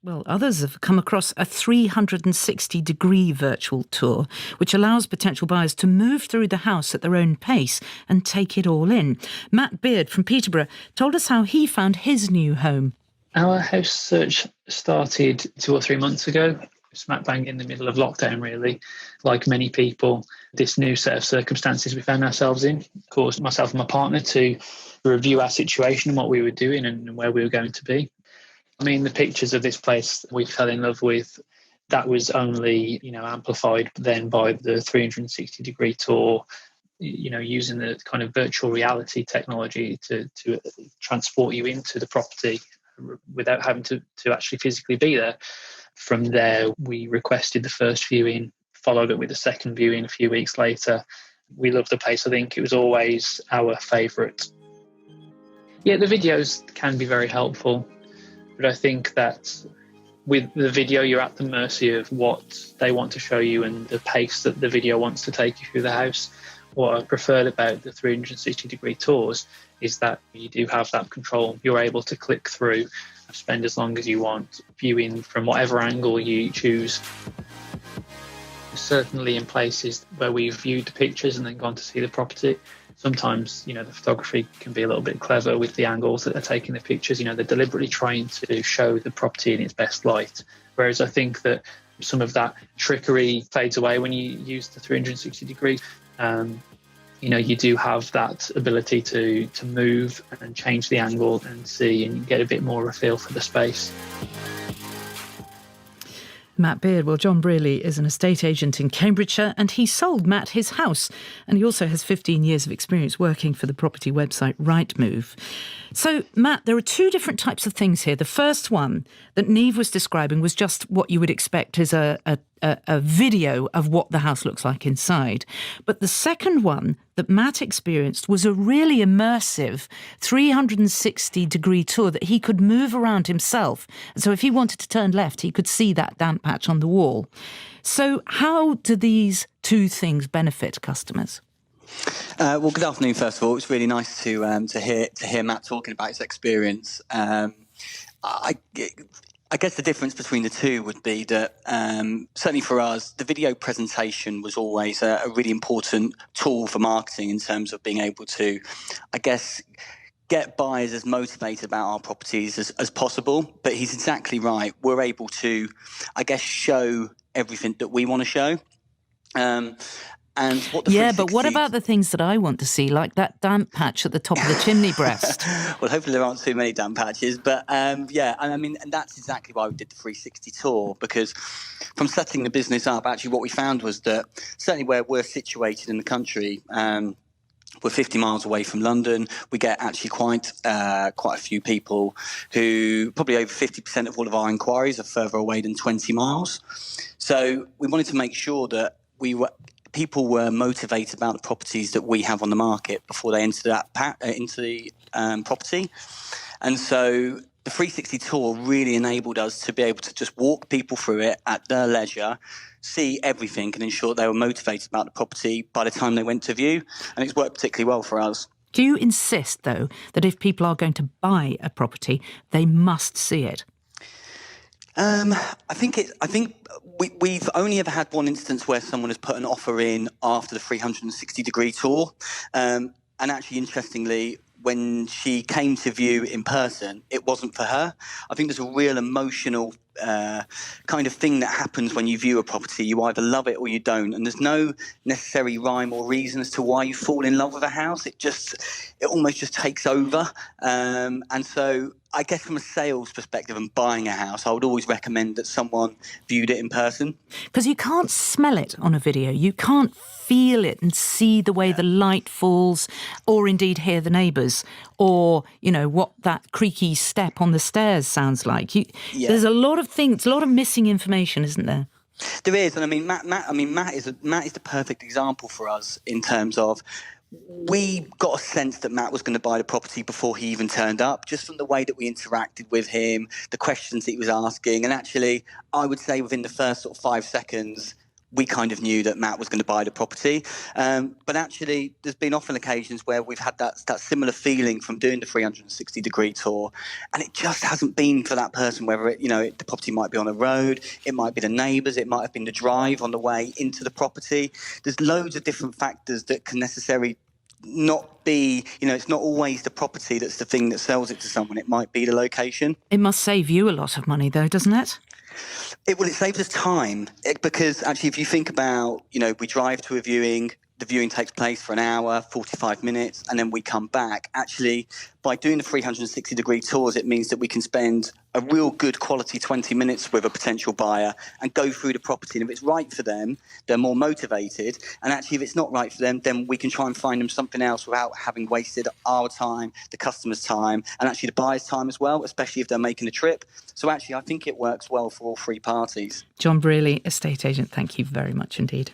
Well, others have come across a 360-degree virtual tour, which allows potential buyers to move through the house at their own pace and take it all in. Matt Beard from Peterborough told us how he found his new home. Our house search started 2 or 3 months ago, smack bang in the middle of lockdown, really. Like many people, this new set of circumstances we found ourselves in caused myself and my partner to review our situation and what we were doing and where we were going to be. I mean, the pictures of this place we fell in love with, that was only, amplified then by the 360-degree tour, using the kind of virtual reality technology to transport you into the property without having to actually physically be there. From there, we requested the first viewing, followed it with a second viewing a few weeks later. We loved the place. I think it was always our favourite. Yeah, the videos can be very helpful. But I think that with the video, you're at the mercy of what they want to show you and the pace that the video wants to take you through the house. What I preferred about the 360-degree tours is that you do have that control. You're able to click through, spend as long as you want, viewing from whatever angle you choose. Certainly in places where we've viewed the pictures and then gone to see the property, sometimes, the photography can be a little bit clever with the angles that they're taking the pictures. They're deliberately trying to show the property in its best light. Whereas I think that some of that trickery fades away when you use the 360 degree. You do have that ability to move and change the angle and see and get a bit more of a feel for the space. Matt Beard. Well, John Brearley is an estate agent in Cambridgeshire and he sold Matt his house. And he also has 15 years of experience working for the property website Rightmove. So, Matt, there are two different types of things here. The first one that Niamh was describing was just what you would expect as a video of what the house looks like inside. But the second one that Matt experienced was a really immersive 360-degree tour that he could move around himself. And so if he wanted to turn left, he could see that damp patch on the wall. So how do these two things benefit customers? Well, good afternoon, first of all. It's really nice to hear Matt talking about his experience. I guess the difference between the two would be that certainly for us, the video presentation was always a really important tool for marketing in terms of being able to, I guess, get buyers as motivated about our properties as possible. But he's exactly right. We're able to, I guess, show everything that we want to show. But what about the things that I want to see, like that damp patch at the top of the chimney breast? Well, hopefully there aren't too many damp patches. But and that's exactly why we did the 360 tour, because from setting the business up, actually what we found was that certainly where we're situated in the country, we're 50 miles away from London. We get actually quite a few people who, probably over 50% of all of our inquiries are further away than 20 miles. So we wanted to make sure that people were motivated about the properties that we have on the market before they enter into the property. And so the 360 tour really enabled us to be able to just walk people through it at their leisure, see everything and ensure they were motivated about the property by the time they went to view. And it's worked particularly well for us. Do you insist, though, that if people are going to buy a property, they must see it? I think we've only ever had one instance where someone has put an offer in after the 360-degree tour. And actually, interestingly, when she came to view in person, it wasn't for her. I think there's a real emotional kind of thing that happens when you view a property. You either love it or you don't. And there's no necessary rhyme or reason as to why you fall in love with a house. It almost just takes over. And so I guess from a sales perspective and buying a house, I would always recommend that someone viewed it in person. Because you can't smell it on a video. You can't feel it and see the way the light falls, or indeed hear the neighbours, or, what that creaky step on the stairs sounds like. There's a lot of things, a lot of missing information, isn't there? There is. And Matt is the perfect example for us in terms of, we got a sense that Matt was going to buy the property before he even turned up, just from the way that we interacted with him, the questions that he was asking. And actually, I would say within the first sort of 5 seconds, we kind of knew that Matt was going to buy the property. But actually, there's been often occasions where we've had that similar feeling from doing the 360-degree tour, and it just hasn't been for that person, whether the property might be on a road, it might be the neighbours, it might have been the drive on the way into the property. There's loads of different factors that can necessarily not be, it's not always the property that's the thing that sells it to someone. It might be the location. It must save you a lot of money, though, doesn't it? It saves us time, because actually, if you think about, we drive to a viewing, the viewing takes place for an hour, 45 minutes, and then we come back. Actually, by doing the 360-degree tours, it means that we can spend a real good quality 20 minutes with a potential buyer and go through the property. And if it's right for them, they're more motivated. And actually, if it's not right for them, then we can try and find them something else without having wasted our time, the customer's time, and actually the buyer's time as well, especially if they're making a trip. So actually, I think it works well for all three parties. John Brearley, estate agent, thank you very much indeed.